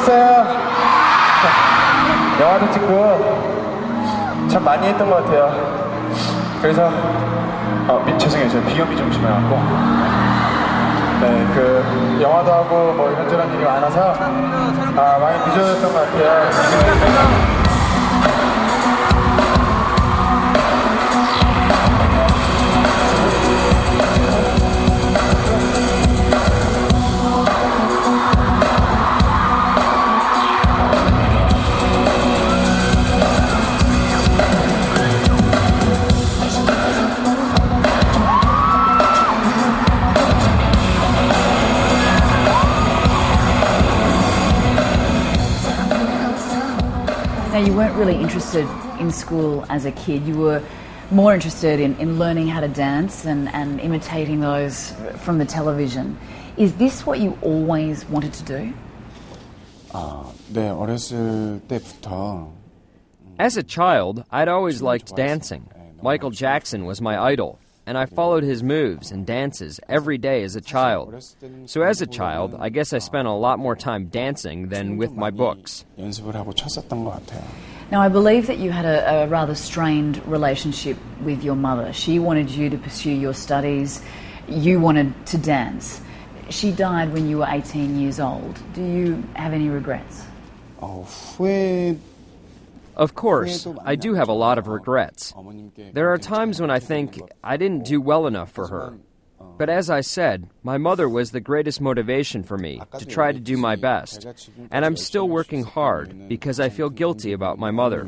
재밌었어요. 영화도 찍고 참 많이 했던 것 같아요. 그래서 죄송해요. 제가 비염이 좀 심해갖고 네, 영화도 하고 뭐 이런저런 일이 많아서 많이 늦어졌던 것 같아요. Now, you weren't really interested in school as a kid. You were more interested in learning how to dance and imitating those from the television. Is this what you always wanted to do? 네, 어렸을 때부터 As a child, I'd always liked dancing. Michael Jackson was my idol, and I followed his moves and dances every day as a child. So as a child, I guess I spent a lot more time dancing than with my books. 연습을 하고 쳤었던 것 같아요. Now, I believe that you had a rather strained relationship with your mother. She wanted you to pursue your studies. You wanted to dance. She died when you were 18 years old. Do you have any regrets? 후회 Of course, I do have a lot of regrets. There are times when I think I didn't do well enough for her. But as I said, my mother was the greatest motivation for me to try to do my best. And I'm still working hard because I feel guilty about my mother.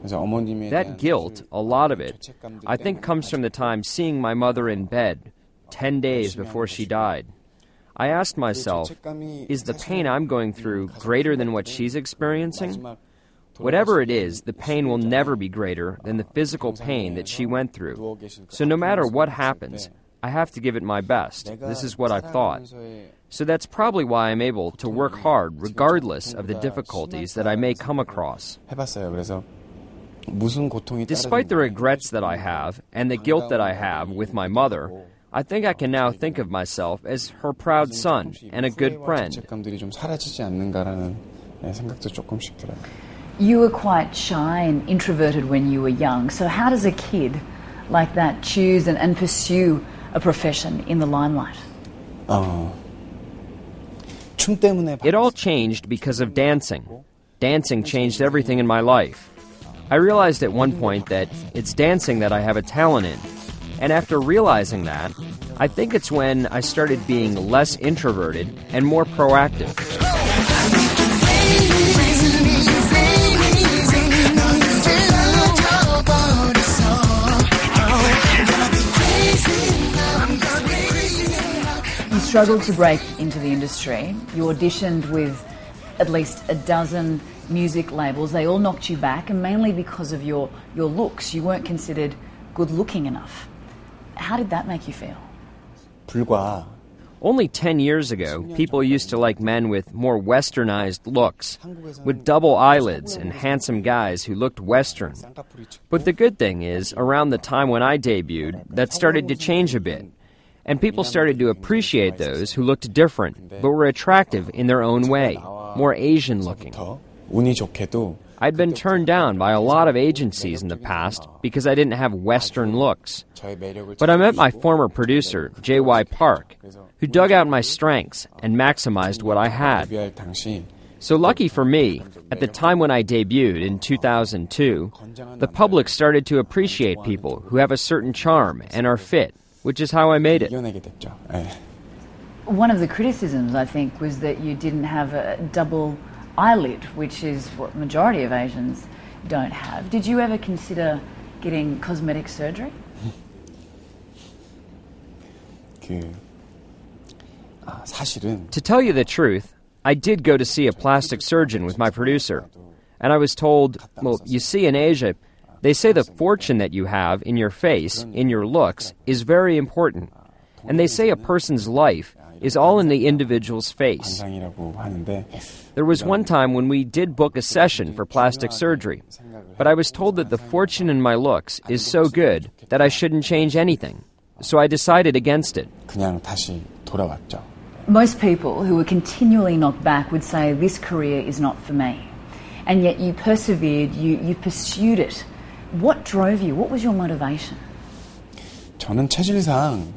That guilt, a lot of it, I think comes from the time seeing my mother in bed, 10 days before she died. I asked myself, is the pain I'm going through greater than what she's experiencing? Whatever it is, the pain will never be greater than the physical pain that she went through. So no matter what happens, I have to give it my best. This is what I thought. So that's probably why I'm able to work hard regardless of the difficulties that I may come across. Despite the regrets that I have and the guilt that I have with my mother, I think I can now think of myself as her proud son and a good friend. You were quite shy and introverted when you were young. So how does a kid like that choose and pursue a profession in the limelight? It all changed because of dancing. Dancing changed everything in my life. I realized at one point that it's dancing that I have a talent in. And after realizing that, I think it's when I started being less introverted and more proactive. You struggled to break into the industry. You auditioned with at least a dozen music labels. They all knocked you back, and mainly because of your looks. You weren't considered good-looking enough. How did that make you feel? Only 10 years ago, people used to like men with more westernized looks, with double eyelids and handsome guys who looked Western. But the good thing is, around the time when I debuted, that started to change a bit. And people started to appreciate those who looked different, but were attractive in their own way, more Asian-looking. I'd been turned down by a lot of agencies in the past because I didn't have Western looks. But I met my former producer, J.Y. Park, who dug out my strengths and maximized what I had. So lucky for me, at the time when I debuted in 2002, the public started to appreciate people who have a certain charm and are fit, which is how I made it. One of the criticisms, I think, was that you didn't have a double eyelid, which is what the majority of Asians don't have. Did you ever consider getting cosmetic surgery? To tell you the truth, I did go to see a plastic surgeon with my producer. And I was told, well, you see in Asia, they say the fortune that you have in your face, in your looks, is very important. And they say a person's life is all in the individual's face. There was one time when we did book a session for plastic surgery, but I was told that the fortune in my looks is so good that I shouldn't change anything. So I decided against it. Most people who were continually knocked back would say this career is not for me. And yet you persevered, you pursued it. What drove you? What was your motivation? 저는 체질상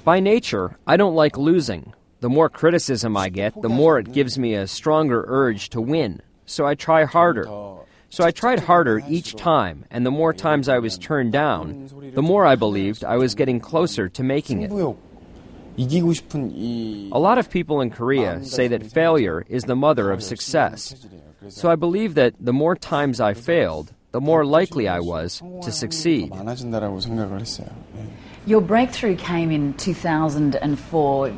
By nature, I don't like losing. The more criticism I get, the more it gives me a stronger urge to win. So I try harder. So I tried harder each time, and the more times I was turned down, the more I believed I was getting closer to making it. 승부욕, 이기고 싶은 이 A lot of people in Korea say that failure is the mother of success. So I believe that the more times I failed, the more likely I was to succeed. 많아진다라고 생각을 했어요. 네. Your breakthrough came in 2004.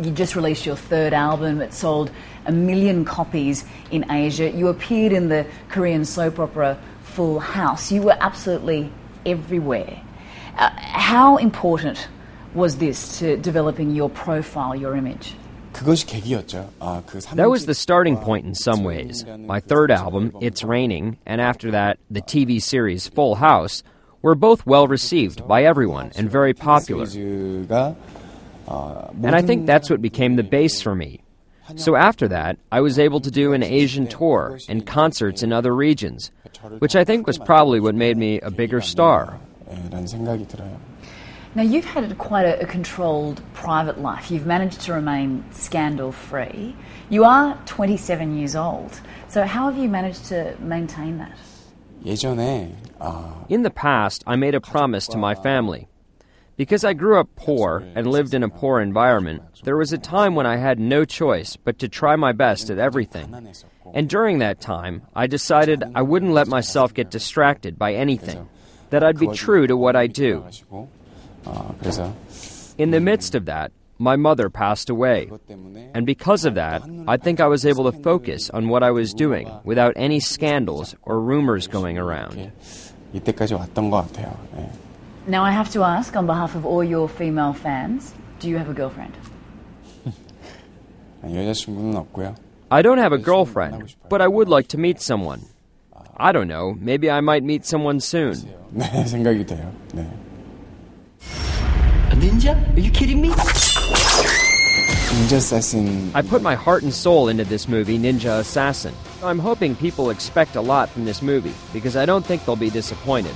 You just released your third album. It sold 1 million copies in Asia. You appeared in the Korean soap opera Full House. You were absolutely everywhere. How important was this to developing your profile, your image? 그것이 계기였죠. That was the starting point in some ways. My third album, It's Raining, and after that, the TV series Full House, were both well received by everyone and very popular. And I think that's what became the base for me. So after that, I was able to do an Asian tour and concerts in other regions, which I think was probably what made me a bigger star. 라는 생각이 들어요. Now, you've had quite a controlled private life. You've managed to remain scandal-free. You are 27 years old. So how have you managed to maintain that? 예전에 In the past, I made a promise to my family. Because I grew up poor and lived in a poor environment, there was a time when I had no choice but to try my best at everything. And during that time, I decided I wouldn't let myself get distracted by anything, that I'd be true to what I do. 그래서 In the midst of that, my mother passed away. And because of that, I think I was able to focus on what I was doing without any scandals or rumors going around. 이때까지 왔던 것 같아요. 네. Now, I have to ask, on behalf of all your female fans, do you have a girlfriend? 여자친구는 없고요. I don't have a girlfriend, but I would like to meet someone. I don't know, maybe I might meet someone soon. 네, 생각이 돼요. 네. A ninja? Are you kidding me? Ninja Assassin. I put my heart and soul into this movie, Ninja Assassin. I'm hoping people expect a lot from this movie, because I don't think they'll be disappointed.